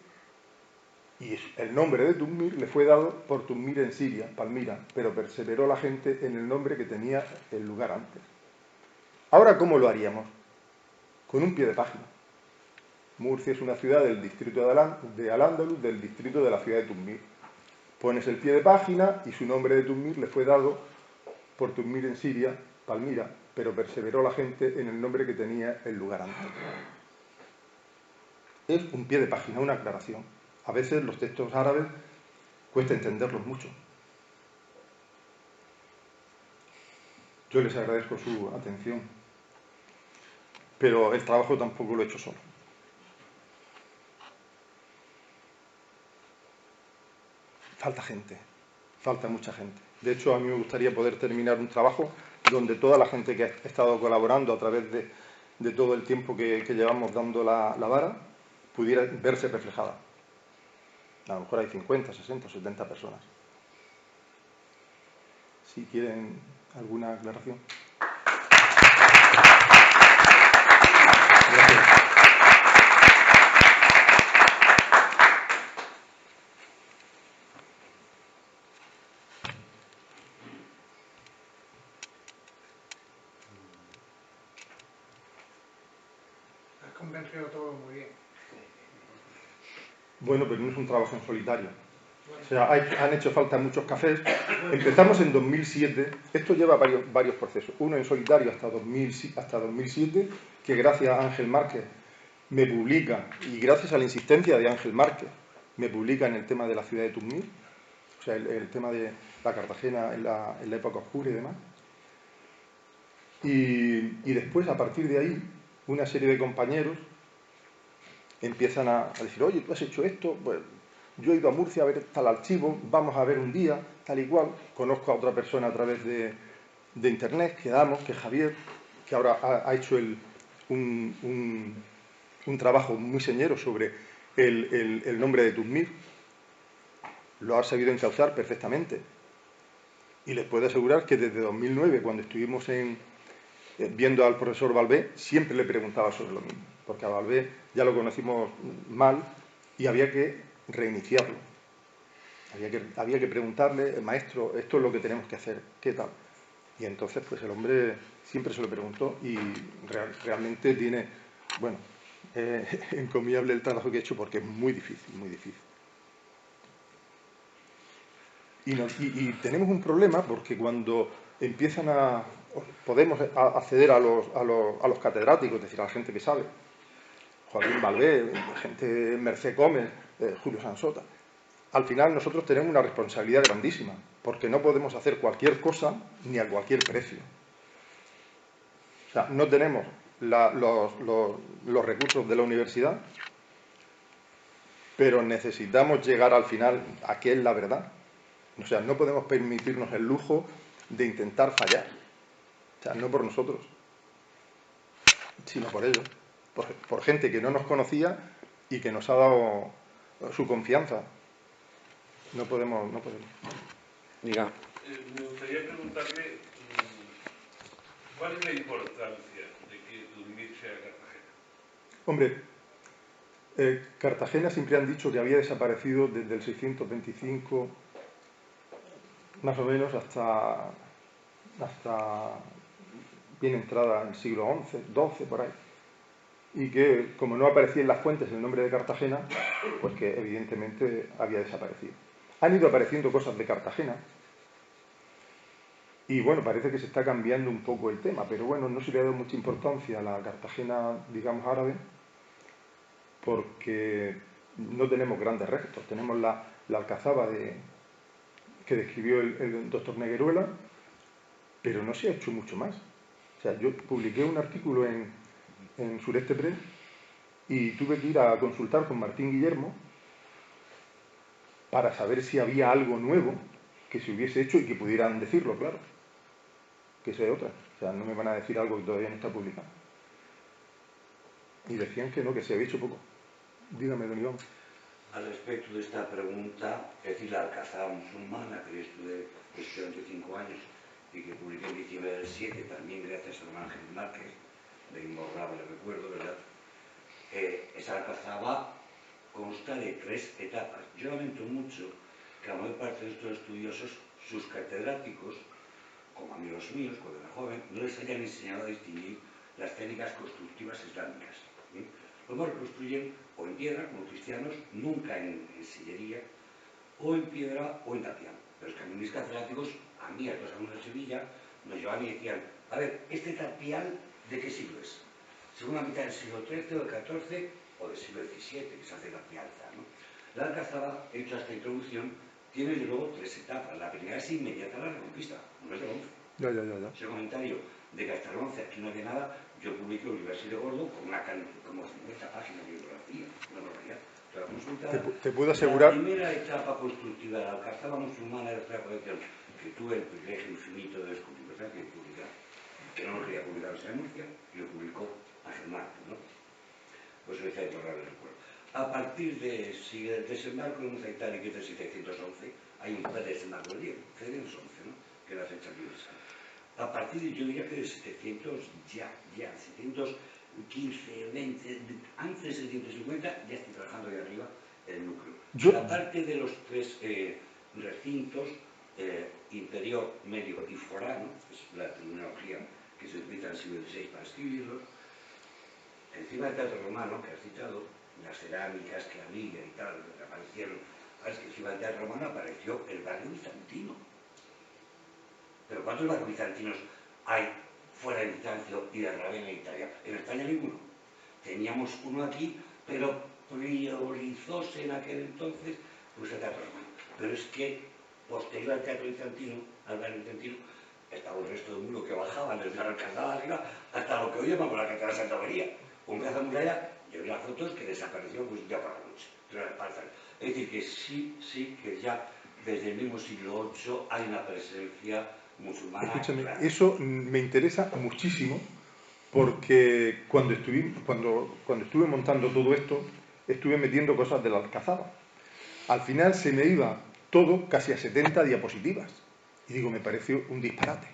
y el nombre de Tuzmir le fue dado por Tuzmir en Siria, Palmira, pero perseveró la gente en el nombre que tenía el lugar antes. Ahora, ¿cómo lo haríamos? Con un pie de página. Murcia es una ciudad del distrito de Al-Ándalus, del distrito de la ciudad de Tuzmir. Pones el pie de página y su nombre de Tuzmir le fue dado por Tuzmir en Siria, Palmira, pero perseveró la gente en el nombre que tenía el lugar antes. Es un pie de página, una aclaración. A veces los textos árabes cuesta entenderlos mucho. Yo les agradezco su atención, pero el trabajo tampoco lo he hecho solo. Falta gente, falta mucha gente. De hecho, a mí me gustaría poder terminar un trabajo donde toda la gente que ha estado colaborando a través de todo el tiempo que llevamos dando la vara pudiera verse reflejada. A lo mejor hay 50, 60, 70 personas. Si quieren alguna aclaración. Gracias. Has convencido todo muy bien. Bueno, pero no es un trabajo en solitario. O sea, han hecho falta muchos cafés. Empezamos en 2007. Esto lleva varios procesos. Uno en solitario hasta 2007, que gracias a Ángel Márquez me publica, y gracias a la insistencia de Ángel Márquez, me publica en el tema de la ciudad de Tuzmir, o sea, el tema de la Cartagena en la época oscura y demás. Y después, a partir de ahí, una serie de compañeros empiezan a decir, oye, tú has hecho esto, pues yo he ido a Murcia a ver tal archivo, vamos a ver un día, tal y cual. Conozco a otra persona a través de internet, quedamos, que es Javier, que ahora ha hecho un trabajo muy señero sobre el nombre de Tuzmir. Lo ha sabido encauzar perfectamente. Y les puedo asegurar que desde 2009, cuando estuvimos viendo al profesor Valvé, siempre le preguntaba sobre lo mismo, porque a Valvé ya lo conocimos mal y había que reiniciarlo. Había que preguntarle, maestro, esto es lo que tenemos que hacer, ¿qué tal? Y entonces, pues el hombre siempre se lo preguntó y realmente tiene, bueno, encomiable el trabajo que he hecho porque es muy difícil, muy difícil. Y tenemos un problema porque cuando empiezan podemos acceder a los catedráticos, es decir, a la gente que sabe, Joaquín Valvé, gente Mercé Gómez, Julio Sansota. Al final nosotros tenemos una responsabilidad grandísima, porque no podemos hacer cualquier cosa ni a cualquier precio. O sea, no tenemos los recursos de la universidad, pero necesitamos llegar al final a qué es la verdad. O sea, no podemos permitirnos el lujo de intentar fallar. O sea, no por nosotros, sino por ellos. Por gente que no nos conocía y que nos ha dado su confianza. No podemos. Diga. Me gustaría preguntarle cuál es la importancia de que Tulmir sea Cartagena. Hombre, Cartagena siempre han dicho que había desaparecido desde el 625 más o menos hasta bien entrada en el siglo XI, XII, por ahí. Y que, como no aparecía en las fuentes el nombre de Cartagena, pues que evidentemente había desaparecido. Han ido apareciendo cosas de Cartagena, y bueno, parece que se está cambiando un poco el tema, pero bueno, no se le ha dado mucha importancia a la Cartagena, digamos, árabe, porque no tenemos grandes restos. Tenemos la alcazaba que describió el doctor Negueruela, pero no se ha hecho mucho más. O sea, yo publiqué un artículo en Sureste Press y tuve que ir a consultar con Martín Guillermo para saber si había algo nuevo que se hubiese hecho y que pudieran decirlo, claro. Que sea otra. O sea, no me van a decir algo que todavía no está publicado. Y decían que no, que se había hecho poco. Dígame, don Iván. Al respecto de esta pregunta, es decir, la alcazaba musulmana, que yo estudié durante 5 años y que publiqué en diciembre del 7, también gracias a don Ángel Márquez, de imborrable recuerdo, ¿verdad? Esa alcazaba consta de 3 etapas. Yo lamento mucho que a la mayor parte de estos estudiosos, sus catedráticos, como amigos míos, cuando era joven, no les hayan enseñado a distinguir las técnicas constructivas islámicas. ¿Sí? Luego reconstruyen o en piedra, como cristianos, nunca en sillería, o en piedra o en tapial. Pero es que a mí mis catedráticos, a mí, a los alumnos de Sevilla, nos llevaban y decían, a ver, ¿este tapial de qué siglo es? Segunda mitad del siglo XIII o del XIV o del siglo XVII, que se hace la pialza, ¿no? La alcazaba, hecha esta introducción, tiene de luego 3 etapas. La primera es inmediata a la Reconquista, no es del 11. Ya. Ese comentario de que hasta el 11 aquí no había nada, yo publiqué un libro así de gordo con como 50 páginas de bibliografía, una barbaridad. Te puedo asegurar. La primera etapa constructiva de la alcazaba musulmana de la colección, que tuve el privilegio infinito de descubrir, ¿verdad? Que no lo quería publicar en Murcia, y lo publicó Ángel Márquez, ¿no? Pues lo hice de borrar el recuerdo. A partir de, si el desembarco de Muzaitar y que es de 711, hay un desembarco del 10, 711, ¿no? Que es la fecha universal. A partir de, yo diría que de 700, ya, 715, 20, antes de 750, ya estoy trabajando ahí arriba el núcleo. Aparte de los 3 recintos, interior, medio y forano, que es la terminología que se utiliza en el siglo XVI para escribirlos, encima del teatro romano, que has citado, las cerámicas que había y tal, que aparecieron, es que encima del teatro romano apareció el barrio bizantino. Pero ¿cuántos barrios bizantinos hay fuera de Bizancio y de Ravenna en Italia? En España ninguno. Teníamos uno aquí, pero priorizóse en aquel entonces pues el teatro romano. Pero es que posterior al teatro bizantino, al barrio bizantino, estaba el resto del mundo que bajaba desde la Alcazaba arriba hasta lo que hoy llamamos la Catedral de Santa María. Un pedazo de muralla, yo vi las fotos que desapareció pues ya por la noche. Es decir, que sí, que ya desde el mismo siglo VIII hay una presencia musulmana. Escúchame, eso me interesa muchísimo porque cuando estuve montando todo esto, estuve metiendo cosas de la alcazaba. Al final se me iba todo casi a 70 diapositivas. Y digo, me pareció un disparate.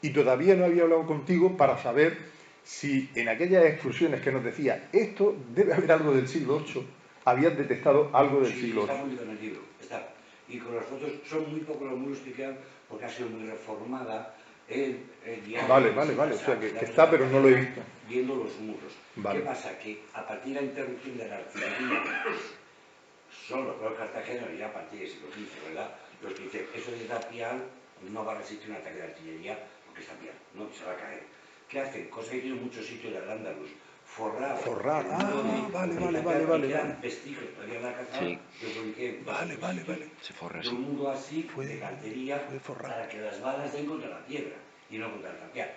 Y todavía no había hablado contigo para saber si en aquellas excursiones que nos decía, esto debe haber algo del siglo VIII, habías detectado algo del siglo VIII. Está muy bien en el libro, está. Y con las fotos son muy pocos los muros que quedan porque ha sido muy reformada. Vale, o sea que está, pero no lo he visto. Viendo los muros. Vale. ¿Qué pasa? Que a partir de la interrupción de la artillería, son los pueblos cartageneros ya a partir del siglo XV, ¿verdad? Los que dicen, eso de tapial no va a resistir un ataque de artillería porque es tapial, ¿no? Se va a caer. ¿Qué hacen? Cosa que en muchos sitios del Al-Ándalus forrado. Forrar. Vale. Quedan vestigios todavía en la casa. Sí. Vale. Se forra De así. un mundo así, Fue de cartería, forrado. para que las balas den contra la piedra y no contra el tapial.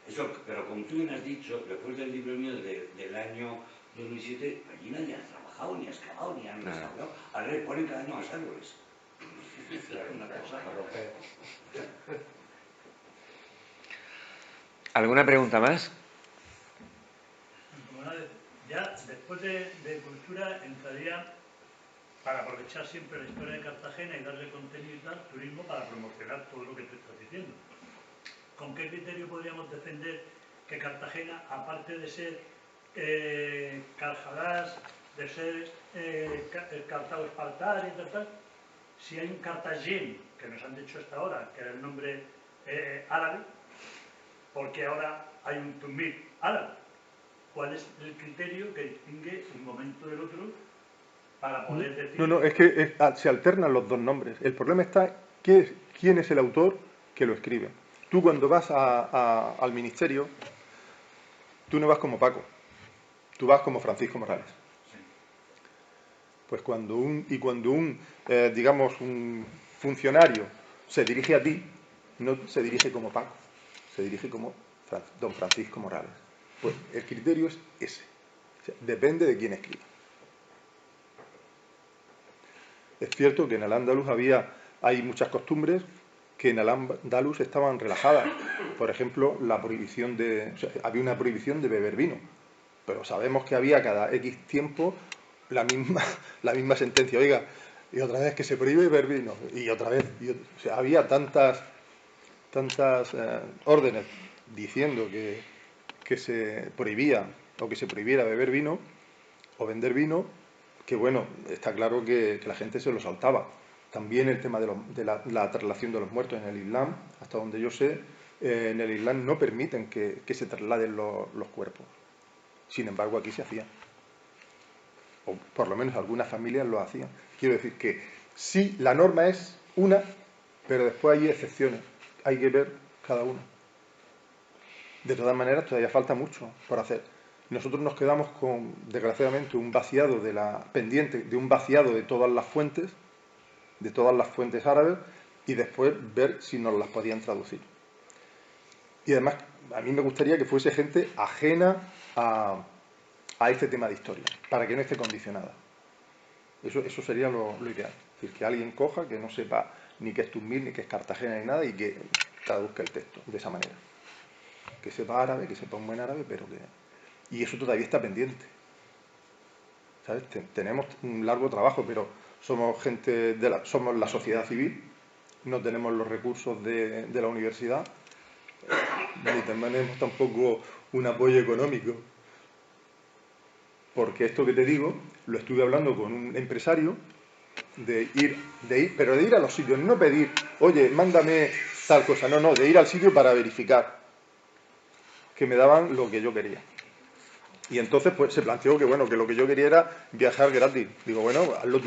Eso, pero como tú bien has dicho, después del libro mío del año 2007, allí nadie ha trabajado, ni ha excavado, ni han restaurado. Al revés, ponen cada año más árboles. Una cosa. ¿Alguna pregunta más? Ya después de cultura entraría, para aprovechar siempre la historia de Cartagena y darle contenido y tal, turismo para promocionar todo lo que tú estás diciendo. ¿Con qué criterio podríamos defender que Cartagena, aparte de ser Carjalás, de ser Cartago Espartal y tal, si hay un Cartagena, que nos han dicho hasta ahora, que era el nombre árabe, porque ahora hay un Tumbil árabe? ¿Cuál es el criterio que distingue un momento del otro para poder decir...? No, es que se alternan los dos nombres. El problema está quién es el autor que lo escribe. Tú cuando vas al ministerio, tú no vas como Paco, tú vas como Francisco Morales. Pues cuando un funcionario se dirige a ti, no se dirige como Paco, se dirige como don Francisco Morales. Pues el criterio es ese. O sea, depende de quién escriba. Es cierto que en Al-Ándalus hay muchas costumbres que en Al-Ándalus estaban relajadas. Por ejemplo, había una prohibición de beber vino. Pero sabemos que había cada X tiempo la misma sentencia. Oiga, y otra vez que se prohíbe beber vino. Y otra vez. O sea, había tantas órdenes diciendo que se prohibía o que se prohibiera beber vino o vender vino, que bueno, está claro que la gente se lo saltaba. También el tema de la traslación de los muertos en el Islam, hasta donde yo sé, en el Islam no permiten que se trasladen los cuerpos. Sin embargo, aquí se hacía. O por lo menos algunas familias lo hacían. Quiero decir que sí, la norma es una, pero después hay excepciones. Hay que ver cada uno. De todas maneras, todavía falta mucho por hacer. Nosotros nos quedamos con, desgraciadamente, un vaciado pendiente de un vaciado de todas las fuentes árabes, y después ver si nos las podían traducir. Y además, a mí me gustaría que fuese gente ajena a este tema de historia, para que no esté condicionada. Eso sería lo ideal. Es decir, que alguien coja, que no sepa ni qué es Tumbil, ni qué es Cartagena, ni nada, y que traduzca el texto de esa manera. Que sepa árabe, que sepa un buen árabe, pero que... Y eso todavía está pendiente. ¿Sabes? Tenemos un largo trabajo, pero somos gente somos la sociedad civil, no tenemos los recursos de la universidad, ni tenemos tampoco un apoyo económico. Porque esto que te digo, lo estuve hablando con un empresario, pero de ir a los sitios, no pedir, oye, mándame tal cosa, no, de ir al sitio para verificar que me daban lo que yo quería. Y entonces pues se planteó que bueno, que lo que yo quería era viajar gratis. Digo, bueno, hazlo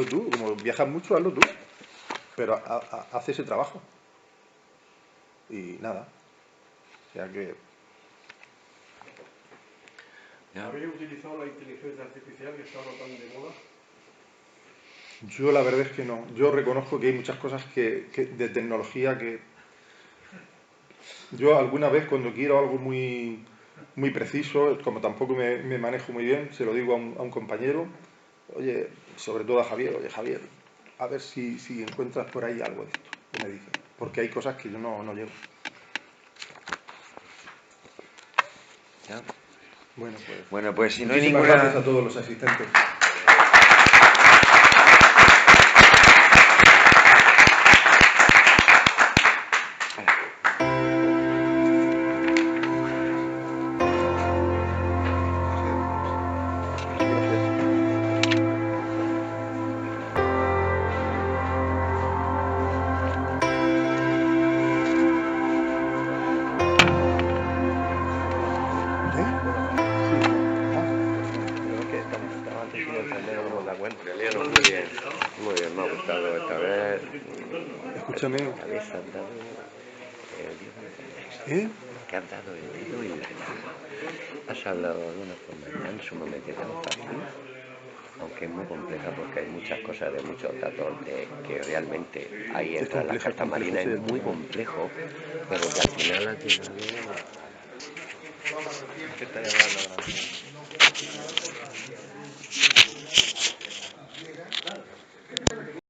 tú, como viajas mucho, hazlo tú, pero haz ese trabajo. Y nada, o sea que... ¿Habéis utilizado la inteligencia artificial que está ahora tan de moda? Yo la verdad es que no. Yo reconozco que hay muchas cosas de tecnología que... Yo alguna vez cuando quiero algo muy preciso, como tampoco me manejo muy bien, se lo digo a un compañero, oye, sobre todo a Javier, oye Javier, a ver si encuentras por ahí algo de esto, que me dice, porque hay cosas que yo no llego. ¿Ya? Bueno, pues si no hay muchísimas ninguna... gracias a todos los asistentes. Muy bien, me ha gustado esta vez. Escúchame. ¿Eh? Que has dado el dedo y la nada. Has hablado de una forma tan sumamente tan fácil, aunque es muy compleja porque hay muchas cosas de muchos datos que realmente ahí entran las cartas marinas, es muy complejo, pero que al final has llegado... ¿Qué estás hablando?